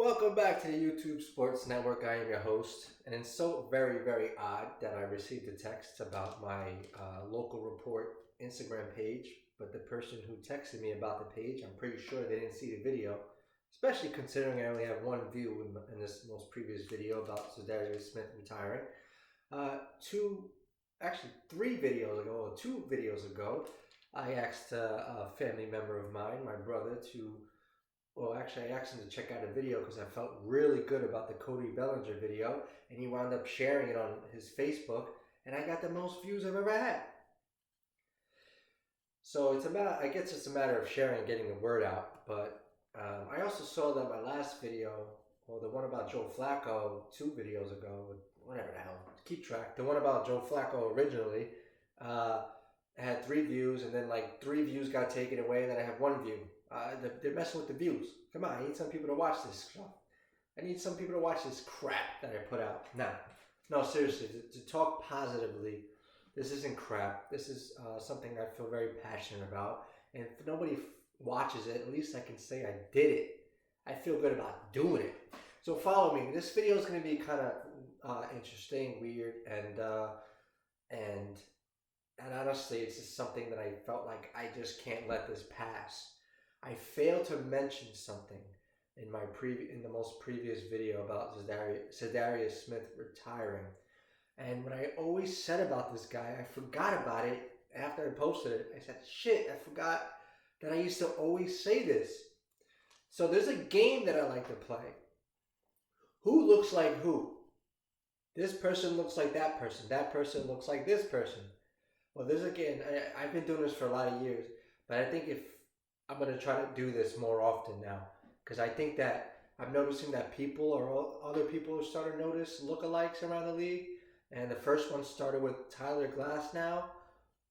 Welcome back to the YouTube Sports Network. I am your host, and it's so very, very odd that I received a text about my local report Instagram page, but the person who texted me about the page, I'm pretty sure they didn't see the video, especially considering I only have one view in this most previous video about Za'Darius Smith retiring. Three videos ago, or 2 videos ago, I asked a family member of mine, my brother, I asked him to check out a video because I felt really good about the Cody Bellinger video, and he wound up sharing it on his Facebook, and I got the most views I've ever had. So I guess it's a matter of sharing and getting the word out. But I also saw that my last video, or the one about Joe Flacco 2 videos ago, whatever the hell, keep track. The one about Joe Flacco originally had 3 views, and then like 3 views got taken away, and then I have 1 view. They're messing with the views. Come on, I need some people to watch this stuff. I need some people to watch this crap that I put out. No, seriously, to talk positively, this isn't crap. This is something I feel very passionate about. And if nobody watches it, at least I can say I did it. I feel good about doing it. So follow me. This video is going to be kind of interesting, weird, and honestly, it's just something that I felt like I just can't let this pass. I failed to mention something in the most previous video about Za'Darius Smith retiring. And what I always said about this guy, I forgot about it after I posted it. I said, shit, I forgot that I used to always say this. So there's a game that I like to play. Who looks like who? This person looks like that person. That person looks like this person. Well, I've been doing this for a lot of years, but I think I'm going to try to do this more often now, because I think that I'm noticing that other people are starting to notice lookalikes around the league. And the first one started with Tyler Glasnow.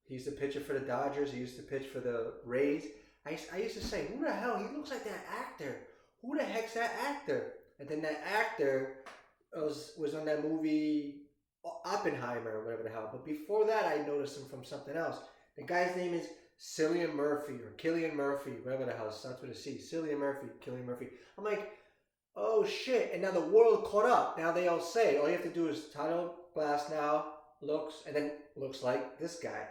He's the pitcher for the Dodgers. He used to pitch for the Rays. I used to say, who the hell? He looks like that actor. Who the heck's that actor? And then that actor was on that movie Oppenheimer or whatever the hell. But before that, I noticed him from something else. The guy's name is Cillian Murphy or Killian Murphy, whatever the hell it starts with a C. Cillian Murphy, Killian Murphy. I'm like, oh shit. And now the world caught up. Now they all say, all you have to do is Tyler Glasnow looks like this guy.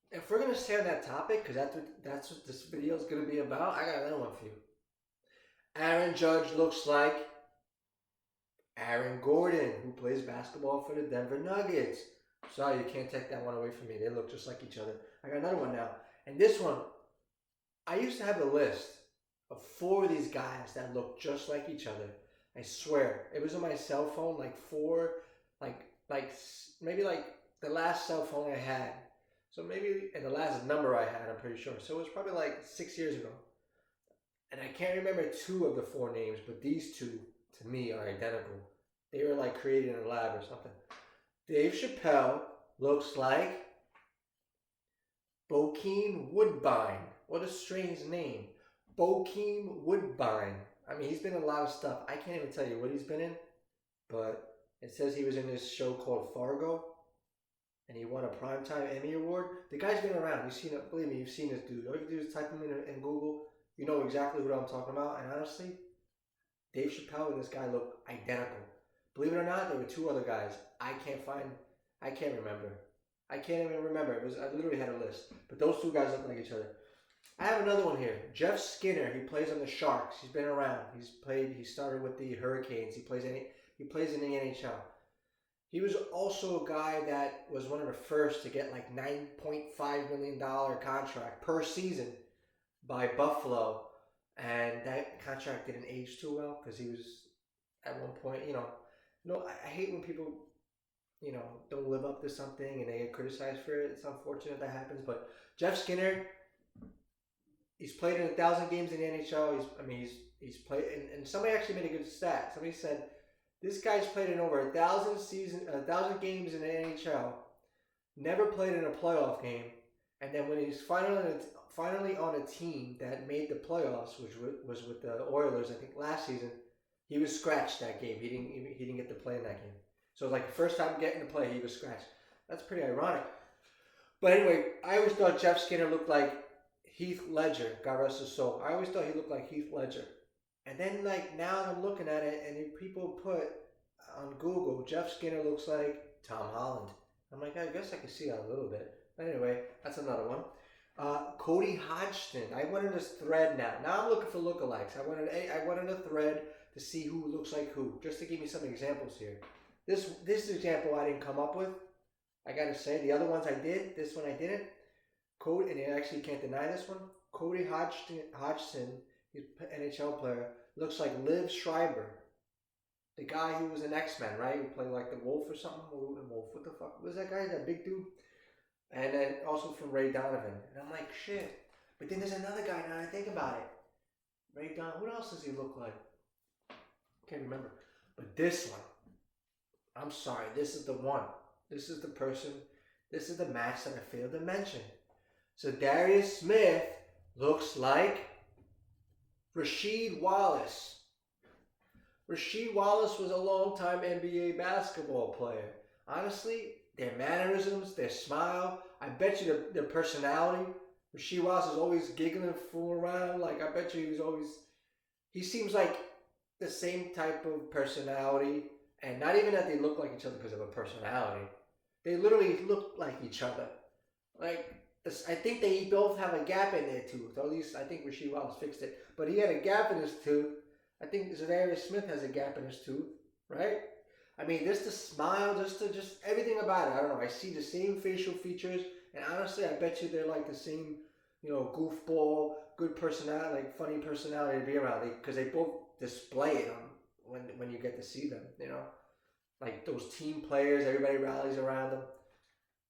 If we're going to stay on that topic, because that's what this video is going to be about, I got another one for you. Aaron Judge looks like Aaron Gordon, who plays basketball for the Denver Nuggets. Sorry, you can't take that one away from me. They look just like each other. I got another one now. And this one, I used to have a list of 4 of these guys that look just like each other. I swear. It was on my cell phone, maybe the last cell phone I had. So and the last number I had, I'm pretty sure. So it was probably like 6 years ago. And I can't remember 2 of the 4 names, but these 2, to me, are identical. They were like created in a lab or something. Dave Chappelle looks like Bokeem Woodbine. What a strange name. Bokeem Woodbine. I mean, he's been in a lot of stuff. I can't even tell you what he's been in, but it says he was in this show called Fargo, and he won a Primetime Emmy Award. The guy's been around. You've seen it. Believe me, you've seen this dude. All you can do is type him in Google. You know exactly what I'm talking about. And honestly, Dave Chappelle and this guy look identical. Believe it or not, there were 2 other guys. I can't remember. I can't even remember. I literally had a list. But those 2 guys look like each other. I have another one here. Jeff Skinner. He plays on the Sharks. He's been around. He started with the Hurricanes. He plays in the NHL. He was also a guy that was one of the first to get like $9.5 million contract per season by Buffalo. And that contract didn't age too well because he was at one point, I hate when people, don't live up to something and they get criticized for it. It's unfortunate that happens. But Jeff Skinner, he's played in 1,000 games in the NHL. He's played, and somebody actually made a good stat. Somebody said this guy's played in over 1,000 games in the NHL, never played in a playoff game, and then when he's finally on a team that made the playoffs, which was with the Oilers, I think last season, he was scratched that game. He didn't get to play in that game. So it was like the first time getting to play, he was scratched. That's pretty ironic. But anyway, I always thought Jeff Skinner looked like Heath Ledger. God rest his soul. I always thought he looked like Heath Ledger. And then like now I'm looking at it, and people put on Google, Jeff Skinner looks like Tom Holland. I'm like, I guess I can see that a little bit. But anyway, that's another one. Cody Hodgson. I went in this thread now. Now I'm looking for lookalikes. I went in a thread to see who looks like who, just to give me some examples here. This example I didn't come up with. I gotta say, the other ones I did. This one I didn't. Cody, and you actually can't deny this one. Cody Hodgson, he's an NHL player, looks like Liv Schreiber, the guy who was an X-Men, right? Who played like the Wolf or something. Wolf. What the fuck was that guy? That big dude. And then also from Ray Donovan. And I'm like, shit. But then there's another guy now I think about it. Ray Donovan. What else does he look like? Can't remember. But this one. I'm sorry. This is the one. This is the person. This is the match that I failed to mention. So Za'Darius Smith looks like Rasheed Wallace. Rasheed Wallace was a long-time NBA basketball player. Honestly, their mannerisms, their smile, I bet you their personality. Rasheed Wallace is always giggling, fooling around. Like, I bet you he seems like the same type of personality. And not even that they look like each other because of a personality. They literally look like each other. Like, I think they both have a gap in their tooth. Or at least I think Rasheed Wallace fixed it. But he had a gap in his tooth. I think Za'Darius Smith has a gap in his tooth, right? I mean, just the smile, just everything about it. I don't know. I see the same facial features, and honestly, I bet you they're like the same, goofball, good personality, like funny personality to be around. Because they both display it when you get to see them. Like those team players, everybody rallies around them.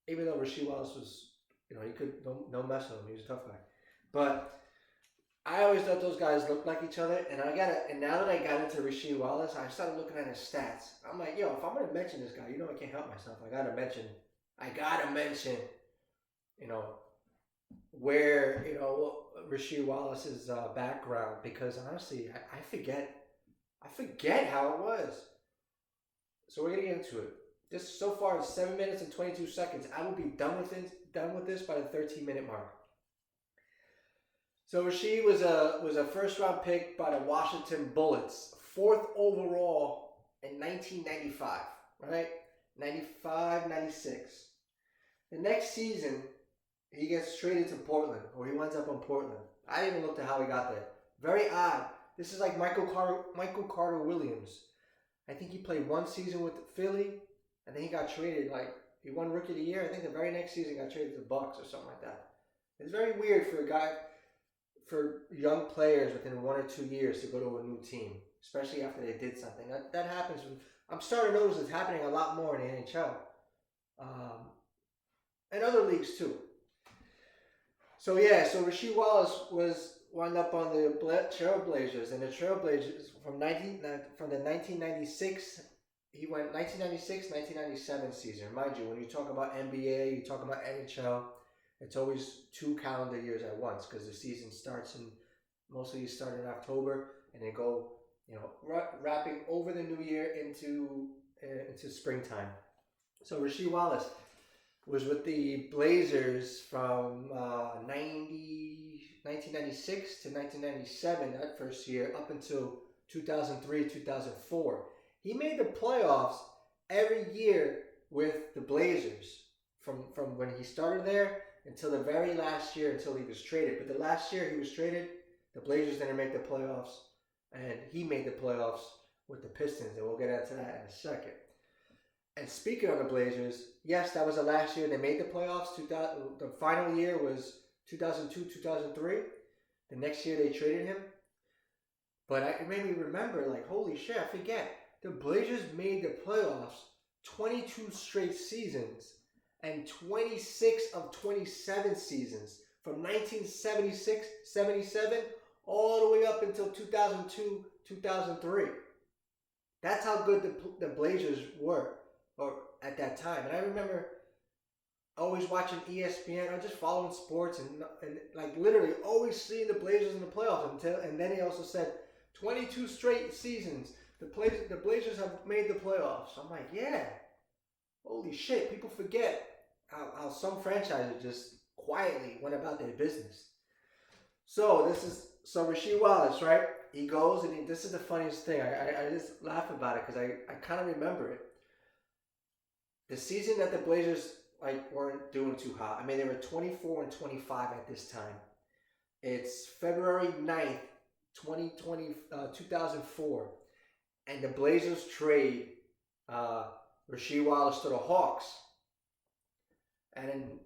Even though Rasheed Wallace was, he could no mess with him. He was a tough guy, but I always thought those guys looked like each other, and now that I got into Rasheed Wallace, I started looking at his stats. I'm like, if I'm gonna mention this guy, I can't help myself. I gotta mention, where Rasheed Wallace's background, because honestly, I forget how it was. So we're gonna get into it. This so far is 7 minutes and 22 seconds. I will be done with this by the 13-minute mark. So Rasheed was a first-round pick by the Washington Bullets, 4th overall in 1995, right? 95, 96. The next season, he gets traded to Portland, or he winds up in Portland. I didn't even look at how he got there. Very odd. This is like Michael Carter Williams. I think he played one season with Philly, and then he got traded. Like, he won Rookie of the Year. I think the very next season he got traded to the Bucks or something like that. It's very weird for young players within 1 or 2 years to go to a new team, especially after they did something. That happens. I'm starting to notice it's happening a lot more in the NHL. And other leagues too. So Rasheed Wallace wound up on the Trailblazers, and the Trailblazers from the 1996, he went 1996, 1997 season. Mind you, when you talk about NBA, you talk about NHL, it's always 2 calendar years at once, because the season starts mostly start in October, and they go, wrapping over the new year into springtime. So Rasheed Wallace was with the Blazers from 1996 to 1997, that first year, up until 2003, 2004. He made the playoffs every year with the Blazers from when he started there until the very last year, until he was traded. But the last year he was traded, the Blazers didn't make the playoffs, and he made the playoffs with the Pistons, and we'll get into that in a second. And speaking of the Blazers, yes, that was the last year they made the playoffs. The final year was 2002, 2003. The next year they traded him. But it made me remember, like, holy shit, I forget. The Blazers made the playoffs 22 straight seasons and 26 of 27 seasons from 1976, 77, all the way up until 2002, 2003. That's how good the Blazers were, or at that time. And I remember always watching ESPN, or just following sports, and like literally always seeing the Blazers in the playoffs. And then he also said 22 straight seasons the Blazers have made the playoffs. I'm like, yeah, holy shit. People forget how some franchises just quietly went about their business. So Rasheed Wallace, right? he goes and this is the funniest thing. I just laugh about it because I kind of remember it. The season that the Blazers weren't doing too hot. I mean, they were 24-25 at this time. It's February 9th, 2004, and the Blazers trade Rasheed Wallace to the Hawks. And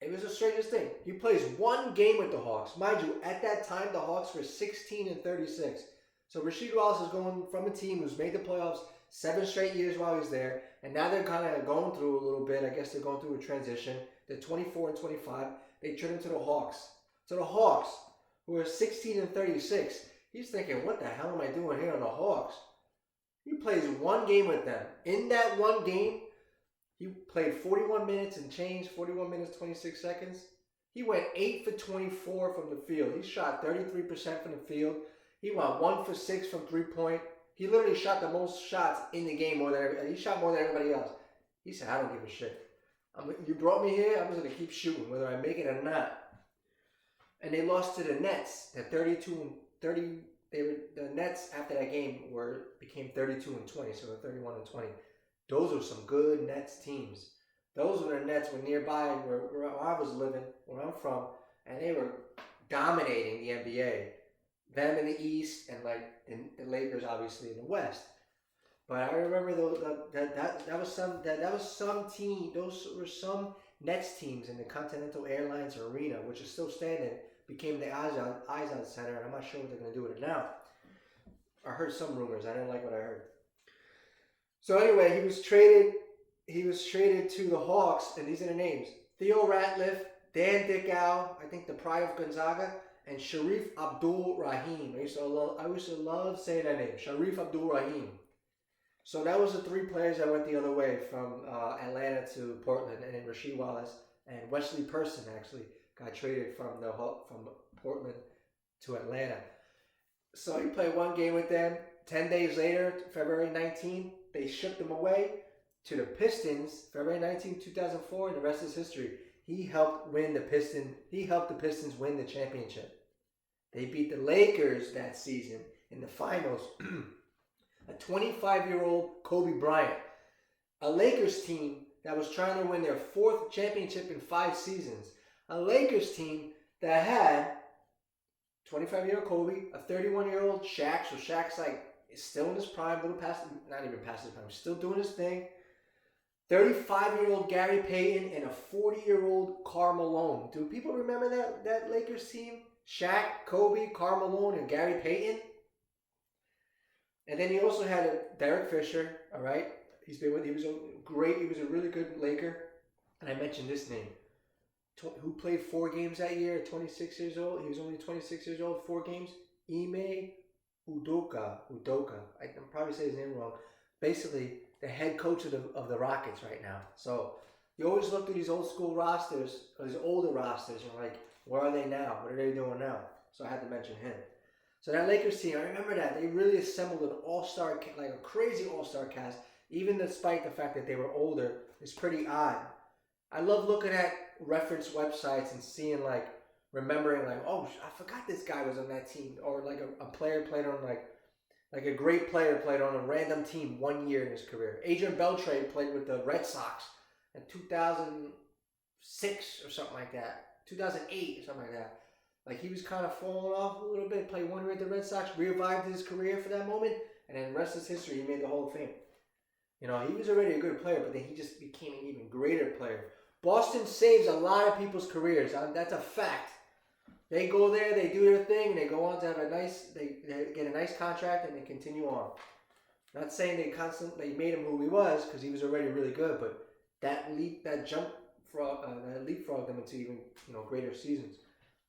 it was the strangest thing. He plays one game with the Hawks. Mind you, at that time, the Hawks were 16-36. So Rasheed Wallace is going from a team who's made the playoffs 7 straight years while he's there. And now they're kind of going through a little bit. I guess they're going through a transition. They're 24-25. They trade him to the Hawks. So the Hawks, who are 16-36, he's thinking, what the hell am I doing here on the Hawks? He plays one game with them. In that one game, he played 41 minutes and change, 41 minutes, 26 seconds. He went 8 for 24 from the field. He shot 33% from the field. He went 1 for 6 from three-point. He literally shot the most shots in the game he shot more than everybody else. He said, I don't give a shit. You brought me here, I'm just going to keep shooting, whether I make it or not. And they lost to the Nets at 32-30. The Nets after that game became 32-20, so they're 31-20. Those were some good Nets teams. Those were the Nets were nearby where I was living, where I'm from, and they were dominating the NBA. Them in the East and the Lakers obviously in the West. But I remember that was some team. Those were some Nets teams in the Continental Airlines Arena, which is still standing. Became the Izod Center, and I'm not sure what they're going to do with it now. I heard some rumors. I didn't like what I heard. So anyway, he was traded to the Hawks, and these are the names: Theo Ratliff, Dan Dickau, I think the pride of Gonzaga, and Sharif Abdul-Rahim. I used to love saying that name, Sharif Abdul-Rahim. So that was the 3 players that went the other way from Atlanta to Portland, and then Rasheed Wallace and Wesley Person actually got traded from Portland to Atlanta. So he played one game with them. 10 days later, February 19th, they shipped him away to the Pistons. February 19th, 2004, and the rest is history. He helped the Pistons win the championship. They beat the Lakers that season in the finals. A 25-year-old Kobe Bryant. A Lakers team that was trying to win their 4th championship in 5 seasons. A Lakers team that had 25-year-old Kobe, a 31-year-old Shaq. So Shaq's is still in his prime, not even past his prime, still doing his thing. 35-year-old Gary Payton and a 40-year-old Karl Malone. Do people remember that Lakers team? Shaq, Kobe, Karl Malone, and Gary Payton. And then he also had Derek Fisher. All right, he was a really good Laker. And I mentioned this name, who played 4 games that year at 26 years old. He was only 26 years old, 4 games. Ime Udoka. I'm probably saying his name wrong. Basically, the head coach of the Rockets right now. So you always look through these old school rosters, or these older rosters, and where are they now? What are they doing now? So I had to mention him. So that Lakers team, I remember that. They really assembled an all-star, a crazy all-star cast, even despite the fact that they were older. It's pretty odd. I love looking at reference websites and seeing, remembering, oh, I forgot this guy was on that team. Or, a player played on, a great player played on a random team 1 year in his career. Adrian Beltre played with the Red Sox in 2006 or something like that. 2008 or something like that. He was kind of falling off a little bit, played 1 year at the Red Sox, revived his career for that moment, and then the rest is history. He made the Hall of Fame. He was already a good player, but then he just became an even greater player. Boston saves a lot of people's careers. That's a fact. They go there, they do their thing, and they go on to have they get a nice contract, and they continue on. Not saying they made him who he was, because he was already really good, but that leapfrogged them into even greater seasons.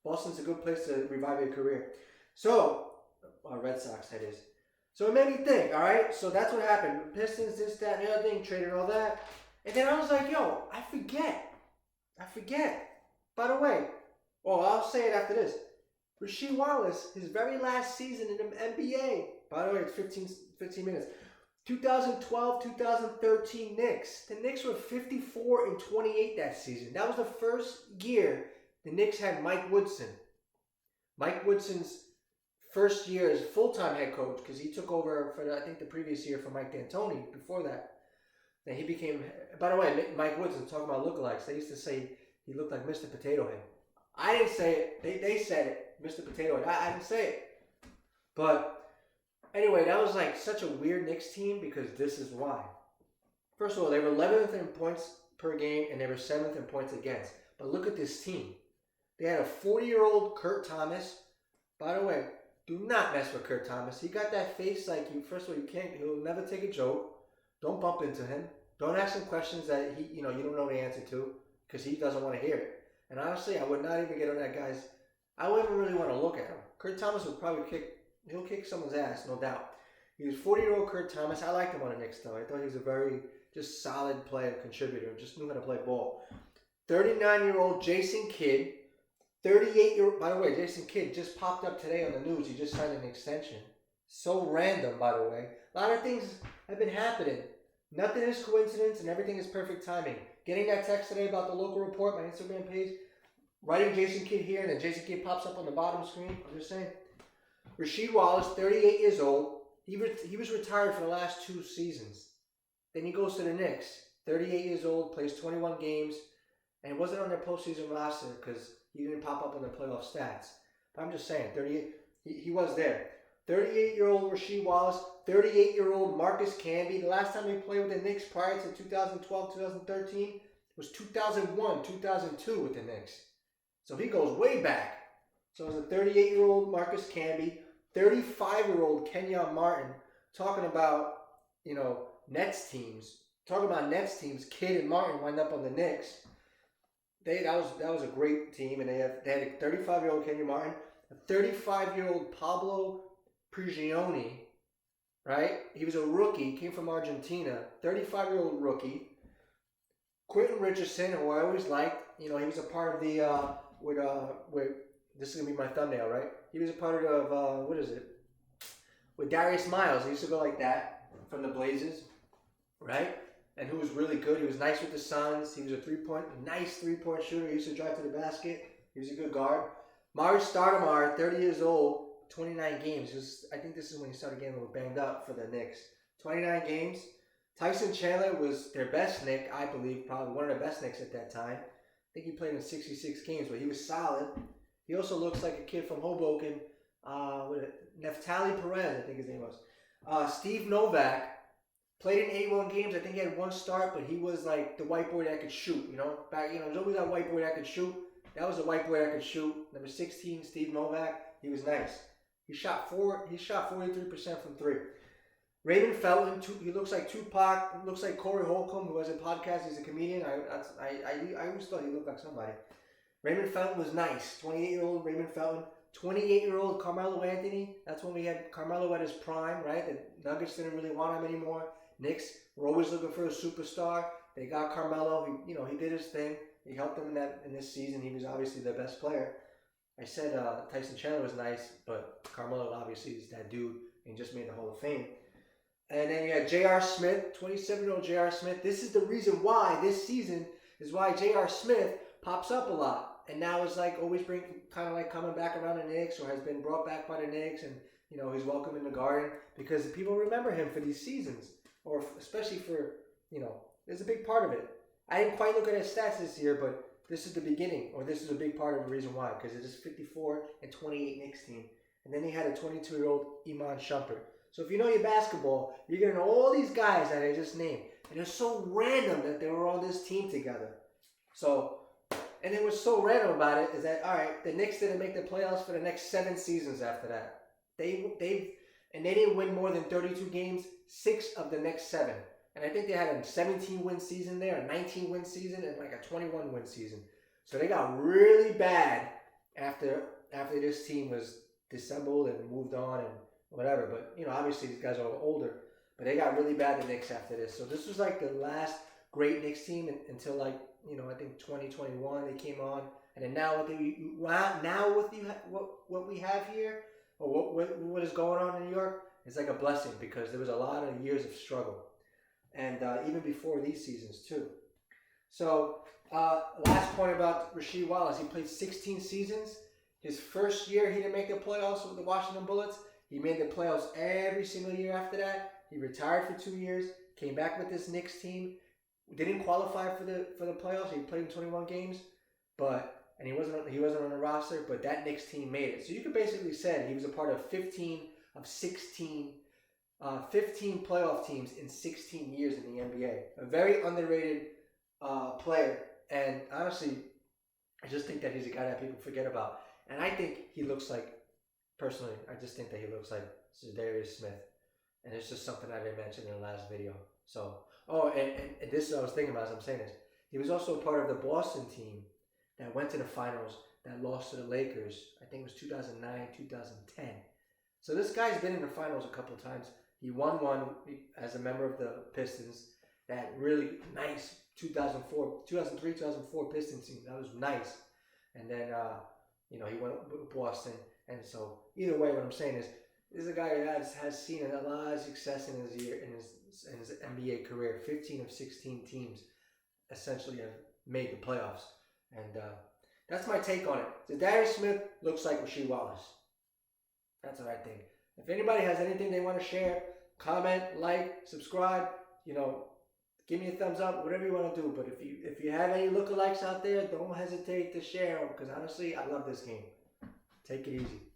Boston's a good place to revive your career. So, Red Sox, that is. So it made me think, all right? So that's what happened. Pistons, this, that, and the other thing, traded all that. And then I was like, yo, I forget. By the way, I'll say it after this. Rasheed Wallace, his very last season in the NBA. By the way, it's 15 minutes. 2012-2013 Knicks. The Knicks were 54-28 that season. That was the first year the Knicks had Mike Woodson. Mike Woodson's first year as full-time head coach, because he took over for, I think, the previous year for Mike D'Antoni before that. Then he became, by the way, Mike Woods was talking about lookalikes. They used to say he looked like Mr. Potato Head. I didn't say it. They said it, Mr. Potato Head. I didn't say it. But anyway, that was like such a weird Knicks team because this is why. First of all, they were 11th in points per game and they were 7th in points against. But look at this team. They had a 40-year-old Kurt Thomas. By the way, do not mess with Kurt Thomas. He got that face like you. First of all, he'll never take a joke. Don't bump into him. Don't ask him questions that you don't know the answer to because he doesn't want to hear it. And honestly, I would not even get on that guy's. I wouldn't really want to look at him. Kurt Thomas would probably he'll kick someone's ass, no doubt. He was 40-year-old Kurt Thomas. I liked him on the Knicks, though. I thought he was a very just solid player, contributor, just knew how to play ball. 39-year-old Jason Kidd. 38-year-old, by the way, Jason Kidd just popped up today on the news. He just signed an extension. So random, by the way. A lot of things have been happening. Nothing is coincidence and everything is perfect timing. Getting that text today about the local report, my Instagram page, writing Jason Kidd here, and then Jason Kidd pops up on the bottom screen. I'm just saying. Rasheed Wallace, 38 years old. He was retired for the last 2 seasons. Then he goes to the Knicks. 38 years old, plays 21 games, and wasn't on their postseason roster because he didn't pop up on the playoff stats. But I'm just saying, 38. He was there. 38-year-old Rasheed Wallace, 38-year-old Marcus Camby. The last time he played with the Knicks prior to 2012, 2013 was 2001, 2002 with the Knicks. So he goes way back. So it was a 38-year-old Marcus Camby, 35-year-old Kenyon Martin, talking about, Nets teams. Talking about Nets teams, Kidd and Martin wind up on the Knicks. That was a great team, and they had a 35-year-old Kenyon Martin, a 35-year-old Pablo Prigioni, right? He was a rookie, came from Argentina, 35-year-old rookie. Quentin Richardson, who I always liked, he was a part of the, this is going to be my thumbnail, right? He was a part of, with Darius Miles. He used to go like that from the Blazers, right? And who was really good. He was nice with the Suns. He was a nice three-point shooter. He used to drive to the basket. He was a good guard. Marius Stoudemire, 30 years old, 29 games. I think this is when he started getting a little banged up for the Knicks. 29 games. Tyson Chandler was their best Knick, I believe, probably one of the best Knicks at that time. I think he played in 66 games, but he was solid. He also looks like a kid from Hoboken. Neftali Perez, I think his name was. Steve Novak played in 81 games. I think he had 1 start, but he was like the white boy that could shoot. There's always that white boy that could shoot. That was the white boy that could shoot. Number 16, Steve Novak. He was nice. He shot 43% from 3. Raymond Felton, he looks like Tupac. Looks like Corey Holcomb, who has a podcast. He's a comedian. I always thought he looked like somebody. Raymond Felton was nice. 28-year-old Raymond Felton. 28-year-old Carmelo Anthony. That's when we had Carmelo at his prime, right? The Nuggets didn't really want him anymore. Knicks were always looking for a superstar. They got Carmelo. He did his thing. He helped them in this season. He was obviously their best player. I said Tyson Chandler was nice, but Carmelo obviously is that dude and just made the Hall of Fame. And then you had J.R. Smith, 27-year-old J.R. Smith. This is the reason why this season is why J.R. Smith pops up a lot. And now is like always coming back around the Knicks, or has been brought back by the Knicks, and he's welcome in the Garden because people remember him for these seasons, or especially for there's a big part of it. I didn't quite look at his stats this year, but this is the beginning, or this is a big part of the reason why, because it is 54 and 28 Knicks team, and then he had a 22-year-old Iman Shumpert. So if you know your basketball, you're gonna know all these guys that I just named, and it's so random that they were on this team together. So. And then what's so random about it is that, all right, the Knicks didn't make the playoffs for the next 7 seasons after that. They didn't win more than 32 games, 6 of the next 7. And I think they had a 17-win season there, a 19-win season, and like a 21-win season. So they got really bad after this team was disassembled and moved on and whatever. But, obviously these guys are all older. But they got really bad, the Knicks, after this. So this was like the last great Knicks team until like, I think 2021 they came on, and then now what we have here, or what is going on in New York, is like a blessing because there was a lot of years of struggle, and even before these seasons too. So last point about Rasheed Wallace, he played 16 seasons. His first year, he didn't make the playoffs with the Washington Bullets. He made the playoffs every single year after that. He retired for 2 years, came back with this Knicks team. Didn't qualify for the playoffs. He played in 21 games, and he wasn't on the roster. But that Knicks team made it. So you could basically say he was a part of 15 of 16, 15 playoff teams in 16 years in the NBA. A very underrated player, and honestly, I just think that he's a guy that people forget about. And I think he looks like, personally, I just think that he looks like Za'Darius Smith. And it's just something I didn't mention in the last video. So, and this is what I was thinking about as I'm saying this. He was also a part of the Boston team that went to the finals that lost to the Lakers. I think it was 2009, 2010. So this guy's been in the finals a couple of times. He won one as a member of the Pistons. That really nice 2003, 2004 Pistons team. That was nice. And then, he went with Boston. And so either way, what I'm saying is, this is a guy who has seen a lot of success in his NBA career. 15 of 16 teams essentially have made the playoffs. And that's my take on it. Za'Darius Smith looks like Rasheed Wallace. That's what I think. If anybody has anything they want to share, comment, like, subscribe, give me a thumbs up, whatever you want to do. But if you have any lookalikes out there, don't hesitate to share them, because honestly, I love this game. Take it easy.